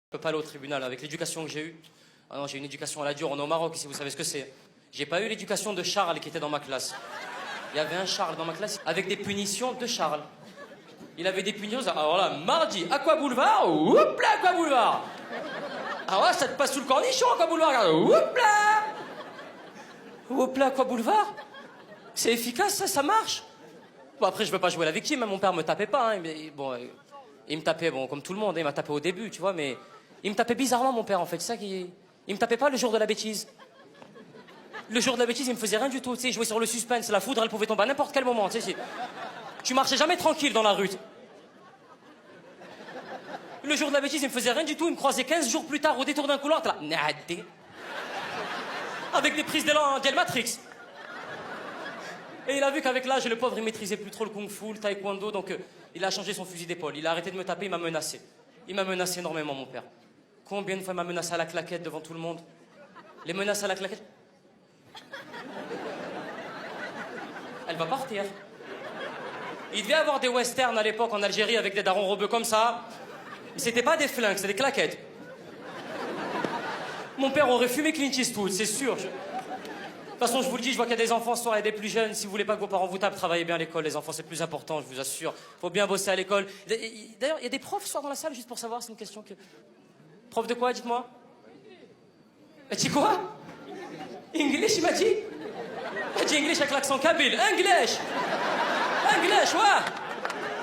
Je peux pas aller au tribunal avec l'éducation que j'ai eue. Ah non, j'ai une éducation à la dure. On est au Maroc ici, vous savez ce que c'est. J'ai pas eu l'éducation de Charles qui était dans ma classe. Il y avait un Charles dans ma classe avec des punitions de Charles. Il avait des punitions. Alors là, mardi, Aqua Boulevard, oups là, Aqua Boulevard. Ah ouais, ça te passe sous le cornichon, Aqua Boulevard, regarde, oups là. Oups là, Aqua Boulevard. C'est efficace, ça marche. Bon, après, je veux pas jouer la victime, hein. Mon père me tapait pas, hein, mais bon, il me tapait, bon, comme tout le monde, hein, il m'a tapé au début, tu vois, mais il me tapait bizarrement, mon père, en fait, c'est ça qui... Il me tapait pas le jour de la bêtise. Le jour de la bêtise, il me faisait rien du tout, tu sais, il jouait sur le suspense, la foudre, elle pouvait tomber à n'importe quel moment, tu sais. Tu marchais jamais tranquille dans la rue. Le jour de la bêtise, il me faisait rien du tout, il me croisait 15 jours plus tard au détour d'un couloir, t'es là, nadé. Avec des prises d'élan Matrix. Et il a vu qu'avec l'âge, le pauvre, il maîtrisait plus trop le kung-fu, le taekwondo, donc il a changé son fusil d'épaule. Il a arrêté de me taper, il m'a menacé. Il m'a menacé énormément, mon père. Combien de fois il m'a menacé à la claquette devant tout le monde? Les menaces à la claquette. Elle va partir. Il devait y avoir des westerns à l'époque en Algérie avec des darons robeux comme ça. Mais c'était pas des flingues, c'était des claquettes. Mon père aurait fumé Clint Eastwood, c'est sûr. De toute façon, je vous le dis, je vois qu'il y a des enfants ce soir et des plus jeunes. Si vous voulez pas que vos parents vous tapent, travaillez bien à l'école. Les enfants, c'est le plus important, je vous assure. Faut bien bosser à l'école. D'ailleurs, il y a des profs ce soir dans la salle, juste pour savoir, c'est une question que... Prof de quoi, dites-moi? Elle dit quoi? English, il m'a dit? Il a dit English avec l'accent kabyle. English! English, ouais!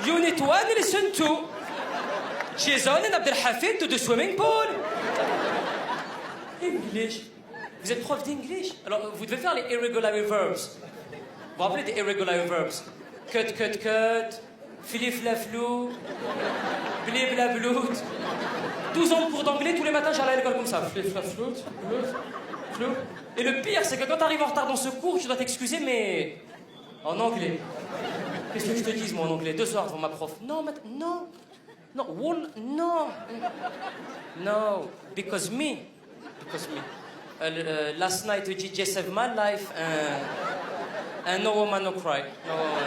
Unit 1, listen 2. Jason and Abdelhafid to the swimming pool. English. Vous êtes prof d'English? Alors, vous devez faire les irregular verbs. Vous vous rappelez des irregular verbs? Cut, cut, cut. Filiflaflou. Bliblablout. 12 ans de cours d'anglais, tous les matins, j'allais à l'école comme ça. Filiflaflout. Flou. Et le pire, c'est que quand t'arrives en retard dans ce cours, tu dois t'excuser, mais... en anglais. Qu'est-ce que je te dise, moi, en anglais? 2 heures devant ma prof. Non, non. Non, non. No, because me. Last night, DJ saved my life, and no woman, no cry. No woman.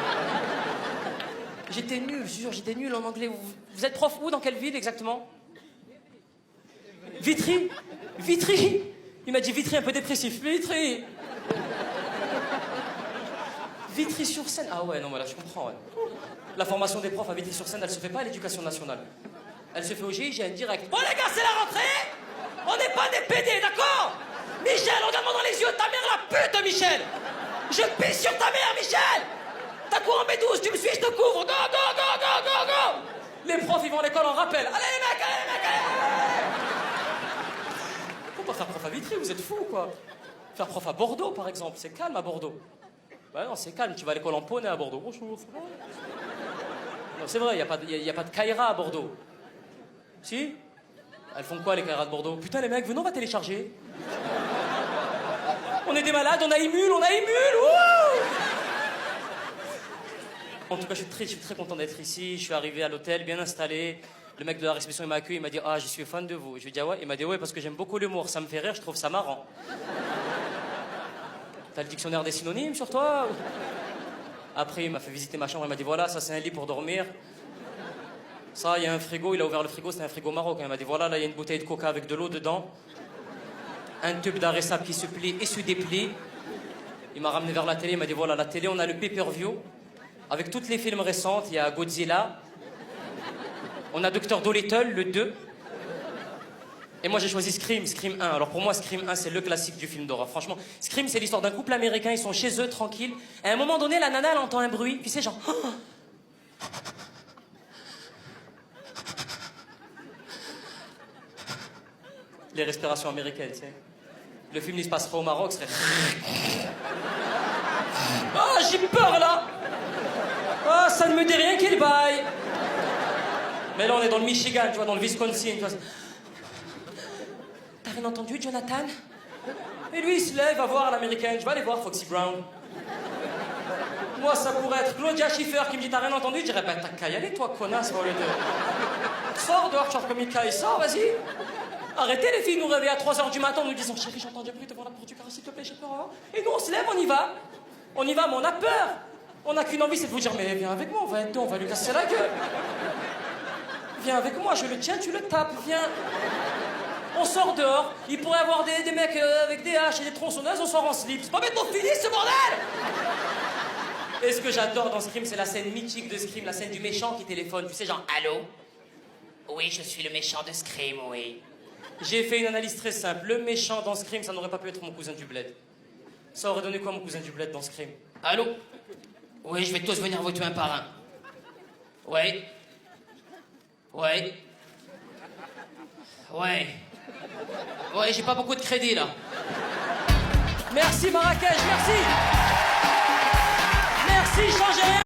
J'étais nul, je jure, j'étais nul en anglais. Vous êtes prof où, dans quelle ville exactement? Vitry. Vitry. Il m'a dit Vitry un peu dépressif. Vitry. Vitry-sur-Seine. Ah ouais, non, voilà, je comprends, ouais. La formation des profs à Vitry-sur-Seine, elle se fait pas à l'éducation nationale. Elle se fait au GIGN direct. Bon les gars, c'est la rentrée. On n'est pas des PD, d'accord? Michel, regarde-moi dans les yeux, ta mère la pute, Michel. Je pisse sur ta mère, Michel. T'as cours en B12, tu me suis, je te couvre. Go, go, go, go, go, go. Les profs, ils vont à l'école en rappel. Allez les mecs, allez. Faut pas faire prof à Vitry, vous êtes fous, quoi. Faire prof à Bordeaux, par exemple, c'est calme à Bordeaux. Bah non, c'est calme, tu vas à l'école en poney à Bordeaux. Bonjour. Non, c'est vrai, il n'y a pas de Kaira à Bordeaux. Si? Elles font quoi, les Kairas de Bordeaux? Putain, les mecs, venez, on va télécharger. On est des malades, on a émule, ouh! En tout cas, je suis très content d'être ici. Je suis arrivé à l'hôtel, bien installé. Le mec de la réception, il m'a accueilli, il m'a dit « Ah, je suis fan de vous ». Je lui ai dit « Ah ouais ?» Il m'a dit « Ouais, parce que j'aime beaucoup l'humour, ça me fait rire, je trouve ça marrant. » T'as le dictionnaire des synonymes sur toi? Après, il m'a fait visiter ma chambre, il m'a dit « Voilà, ça c'est un lit pour dormir. Ça, il y a un frigo, il a ouvert le frigo, c'est un frigo marocain. Il m'a dit « Voilà, là, il y a une bouteille de coca avec de l'eau dedans. Un tube d'arrêt sable qui se plie et se déplie. » Il m'a ramené vers la télé, il m'a dit « Voilà, la télé, on a le pay-per-view. Avec tous les films récents, il y a Godzilla. On a Dr. Dolittle, le 2. Et moi, j'ai choisi Scream 1. Alors pour moi, Scream 1, c'est le classique du film d'horreur. Franchement, Scream, c'est l'histoire d'un couple américain, ils sont chez eux, tranquilles. Et à un moment donné, la nana, elle entend un bruit, puis c'est genre... Les respirations américaines, tu sais. Le film, il se passerait au Maroc, serait... Ah, j'ai peur, là. Ah, ça ne me dit rien qu'il baille. Mais là, on est dans le Michigan, tu vois, dans le Wisconsin, tu vois. T'as rien entendu, Jonathan? Et lui, il se lève, va voir l'américaine. Je vais aller voir Foxy Brown. Moi, ça pourrait être Claudia Schiffer qui me dit « T'as rien entendu ?» Je dirais « Ben, t'as qu'à y aller, toi, connasse, au lieu de... Sors dehors, tu comme Mika, sors, vas-y. Arrêtez, les filles, nous réveiller à 3h du matin en nous disant « Chérie, j'entends du bruit devant la porte du carré, s'il te plaît, j'ai peur. » Et nous, on se lève, on y va. On y va, mais on a peur. On n'a qu'une envie, c'est de vous dire « Mais viens avec moi, on va être deux, on va lui casser la gueule. Viens avec moi, je le tiens, tu le tapes, viens. » On sort dehors, il pourrait y avoir des mecs avec des haches et des tronçonneuses, on sort en slip. C'est pas bêtement fini ce bordel! Et ce que j'adore dans Scream, c'est la scène mythique de Scream, la scène du méchant qui téléphone. Tu sais, genre, allô? Oui, je suis le méchant de Scream, oui. J'ai fait une analyse très simple. Le méchant dans Scream, ça n'aurait pas pu être mon cousin du bled. Ça aurait donné quoi, mon cousin du bled, dans Scream? Allô? Oui, je vais tous venir vous tuer un par un. Ouais. Ouais. Ouais. Ouais, j'ai pas beaucoup de crédit, là. Merci, Marrakech, merci! Merci, changez rien!